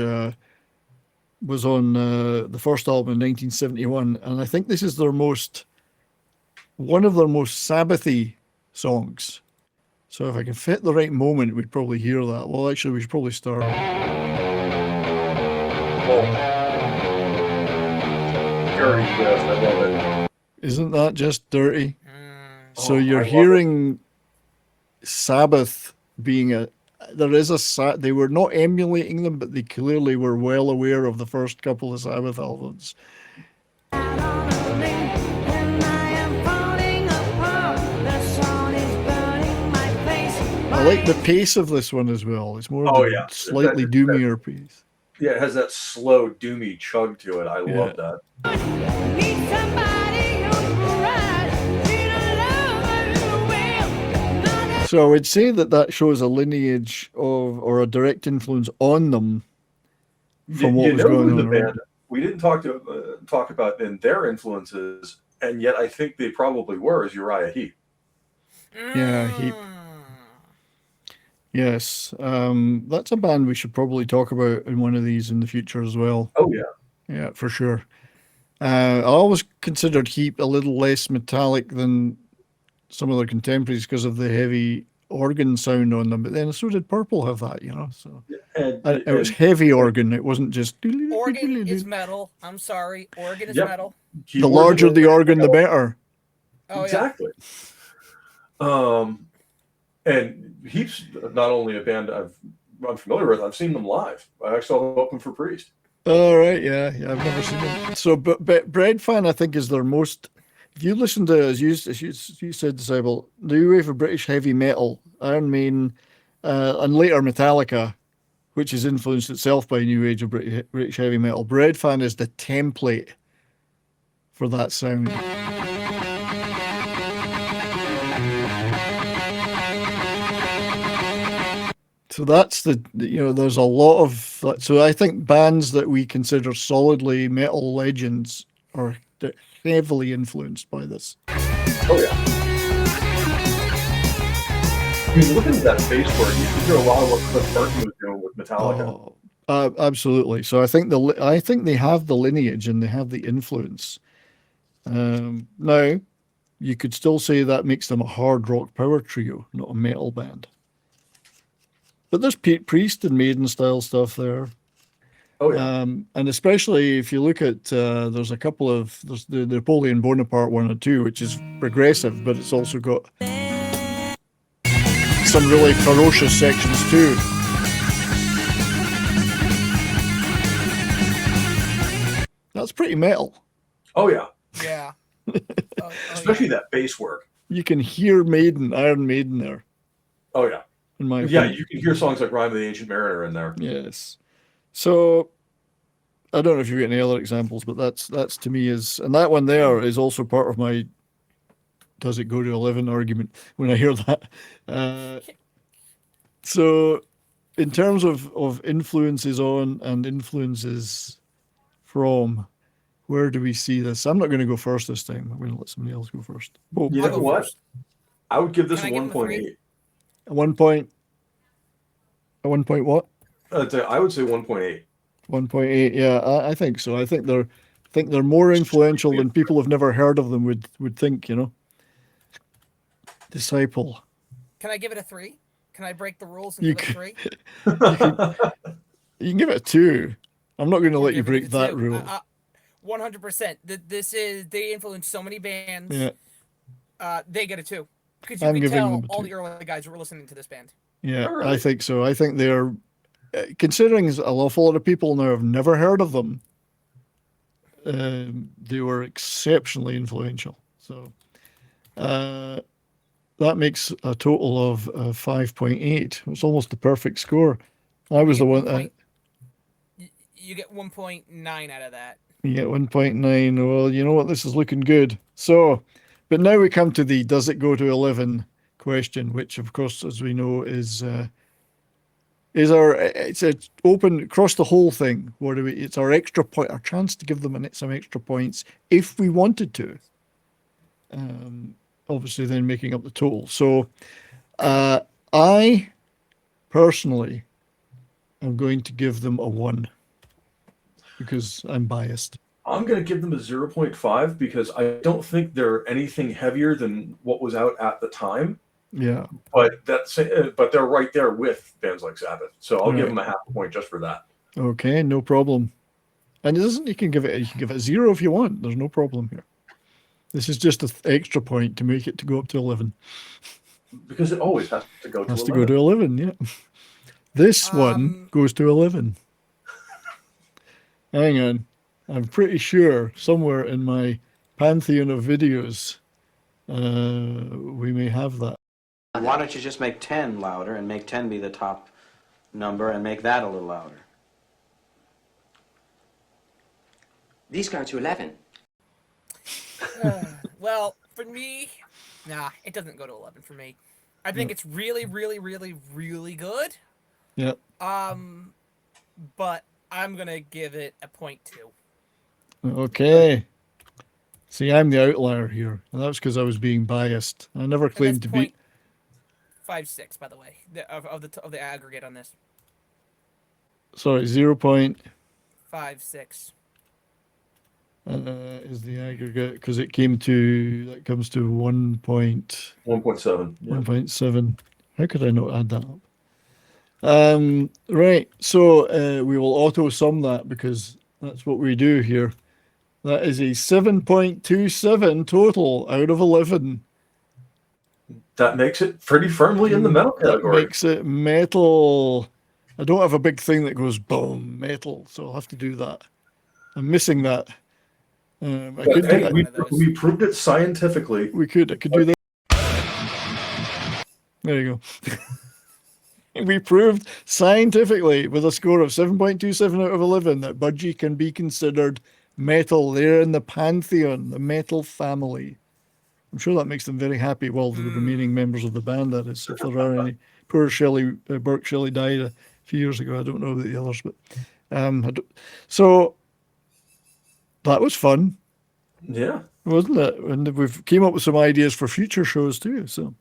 was on the first album in 1971, and I think this is one of their most Sabbathy songs. So if I can fit the right moment, we'd probably hear that. Well, actually, we should probably start. Dirty riff, I love it. Isn't that just dirty? So Oh, you're I love hearing Sabbath being they were not emulating them, but they clearly were well aware of the first couple of Sabbath albums. I like the pace of this one as well. It's more of a slightly doomier pace. Yeah, it has that slow, doomy chug to it. I love that. So I would say that shows a lineage of, or a direct influence on them from what was going on. We didn't talk about in their influences and yet I think they probably were, is Uriah Heep. Yeah, yes. That's a band we should probably talk about in one of these in the future as well. Oh yeah. Yeah, for sure. I always considered Heap a little less metallic than some of their contemporaries because of the heavy organ sound on them. But then so did Purple have that, So And it was heavy organ. It wasn't just Organ is metal. I'm sorry. Organ is Yep. metal. the keyboards larger and the everything organ, the else. better. Oh, Exactly. And Heap's not only a band I'm familiar with, I've seen them live. I actually saw them open for Priest. All right, yeah, I've never seen them. So, but Bread Fan, I think, is their most. If you listen to, as you said, Disciple, new wave of British heavy metal, Iron Maiden, and later Metallica, which is influenced itself by new age of British heavy metal. Bread Fan is the template for that sound. So that's there's a lot of, so I think bands that we consider solidly metal legends are heavily influenced by this. Oh yeah. I mean, looking at that bass work, you can hear a lot of what Cliff Burton was doing with Metallica. Absolutely. So I think they have the lineage and they have the influence. Now, you could still say that makes them a hard rock power trio, not a metal band. But there's Priest and Maiden style stuff there. Oh yeah. And especially if you look at, there's the Napoleon Bonaparte 1 and 2, which is progressive, but it's also got some really ferocious sections too. That's pretty metal. Oh yeah. Yeah. Especially that bass work. You can hear Iron Maiden there. Oh yeah. In my Yeah, opinion. you can hear songs like Rhyme of the Ancient Mariner in there. Yes. So I don't know if you've got any other examples, but that's to me and that one there is also part of my does it go to 11 argument when I hear that. So in terms of influences on and influences from, where do we see this? I'm not going to go first this time. I'm going to let somebody else go first. Oh, You I'll know go what? first. I would give this Can a I give him a 1.8. at 1 point. At 1 point what? I would say 1.8. 1.8. Yeah, I think so. I think they're more influential than people who've never heard of them would think. Disciple. Can I give it a 3? Can I break the rules and You give it a 3? You can give it a 2. I'm not going to We're let you giving break it a that 2. rule. 100%. They influence so many bands. Yeah, They get a 2 because I'm you can giving tell them a all 2. the early guys were listening to this band. Yeah, All right. I think so. I think they're, considering an awful lot of people now have never heard of them, they were exceptionally influential. So that makes a total of 5.8. It's almost the perfect score. I was the one. You get 1.9 out of that. You get 1.9. Well, you know what? This is looking good. So, but now we come to the does it go to 11 question, which of course, as we know, is it's open across the whole thing. It's our extra point, our chance to give them some extra points if we wanted to. Obviously, then making up the total. So, I personally am going to give them a 1 because I'm biased. I'm going to give them a 0.5 because I don't think they're anything heavier than what was out at the time. Yeah. But they're right there with bands like Sabbath. So I'll give Right. them a half a point just for that. Okay, no problem. And you can give it 0 if you want. There's no problem here. This is just an extra point to make it to go up to 11. Because it always has to go to Has 11. to go to 11, yeah. This one goes to 11. Hang on. I'm pretty sure somewhere in my pantheon of videos, we may have that. Why don't you just make 10 louder and make 10 be the top number and make that a little louder? These go to 11. Well, for me, nah, it doesn't go to 11 for me. I think it's really, really, really, really good. Yeah. But I'm gonna give it a 0.2. Okay. See, I'm the outlier here, and that's because I was being biased. I never And claimed that's to be. 0.56, by the way, of the aggregate on this. Sorry, 0.56 5.6. is the aggregate because it came to that comes to 1.7. Yeah. 1.7. How could I not add that up? Right. So we will auto sum that because that's what we do here. That is a 7.27 total out of 11. That makes it pretty firmly in the metal That category. makes it metal. I don't have a big thing that goes boom metal, so I'll have to do that. I'm missing that. I But could hey, do that. we proved it scientifically. I could do that. There you go. We proved scientifically with a score of 7.27 out of 11 that Budgie can be considered metal. They're in the pantheon, the metal family. I'm sure that makes them very happy. Well, the remaining members of the band, that is, if there are any. Poor Shelley, Burke Shelley died a few years ago. I don't know about the others, but so that was fun, Yeah. wasn't it? And we've came up with some ideas for future shows too. So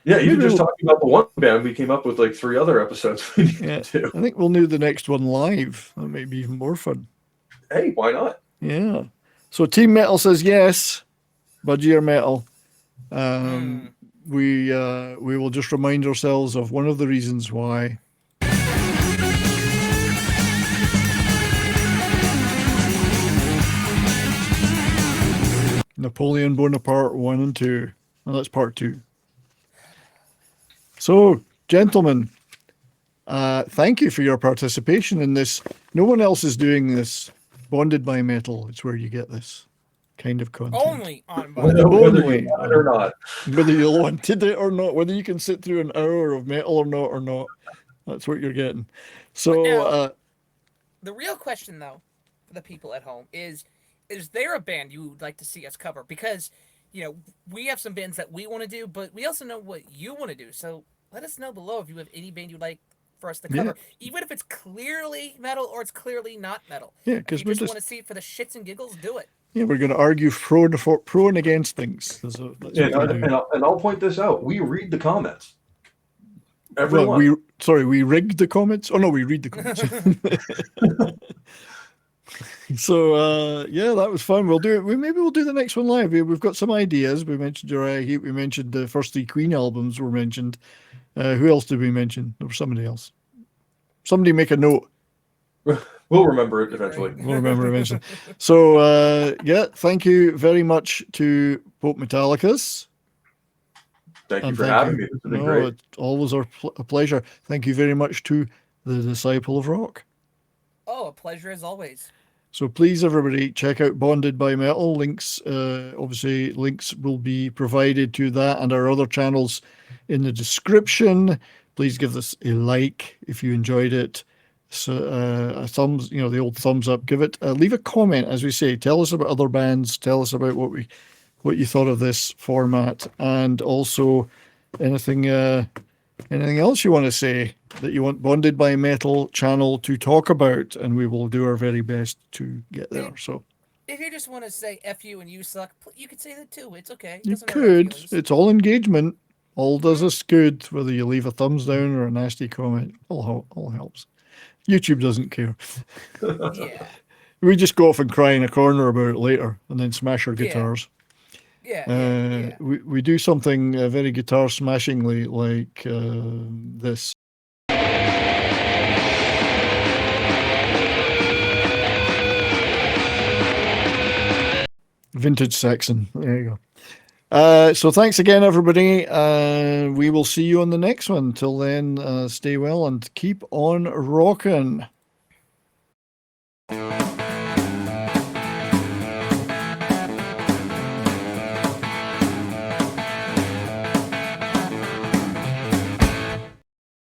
Yeah, even Maybe just we'll- talking about the one band, we came up with like 3 other episodes we need yeah, to do. I think we'll do the next one live. That might be even more fun. Hey, why not? Yeah. So Team Metal says yes. Budgie or metal. We will just remind ourselves of one of the reasons why. Napoleon Bonaparte 1 and 2. Well, that's part 2. So, gentlemen, thank you for your participation in this. No one else is doing this. Bonded by Metal. It's where you get this kind of content. Only on Whether Only. you want it or not. Whether you wanted it or not, whether you can sit through an hour of metal or not, that's what you're getting. So, Now- The real question, though, for the people at home is there a band you would like to see us cover? Because, we have some bands that we want to do, but we also know what you want to do. So let us know below if you have any band you'd like for us to cover, even if it's clearly metal or it's clearly not metal. yeah, If because you we're just just want to see it for the shits and giggles, do it. yeah, we're going to argue pro and against things. That's what we do. And I'll point this out. We read the comments. Well, Everyone. we rigged the comments. Oh no, we read the comments. So yeah, that was fun. We'll do it. Maybe we'll do the next one live. We've got some ideas. We mentioned Uriah Heep. We mentioned the first 3 Queen albums were mentioned. Who else did we mention? There was somebody else. Somebody make a note. We'll remember it eventually. We'll remember to mention. So yeah, thank you very much to Pope Metallicus. Thank you And for having me. This has been great. it's always a pleasure. Thank you very much to the Disciple of Rock. Oh, a pleasure as always. So please, everybody, check out Bonded by Metal. Links, obviously, links will be provided to that and our other channels in the description. Please give this a like if you enjoyed it. So a thumbs, the old thumbs up. Give it. Leave a comment, as we say. Tell us about other bands. Tell us about what you thought of this format, and also anything else you want to say that you want Bonded by Metal channel to talk about, and we will do our very best to get there. So If you just want to say F you and you suck, you could say that too. It's okay. It you doesn't hurt our could. feelings. It's all engagement. All does us good, whether you leave a thumbs down or a nasty comment. All helps. YouTube doesn't care. Yeah. We just go off and cry in a corner about it later, and then smash our Yeah. guitars. Yeah. We do something very guitar smashingly like this. Vintage Saxon. There you go. So thanks again, everybody. We will see you on the next one. Till then, stay well and keep on rocking.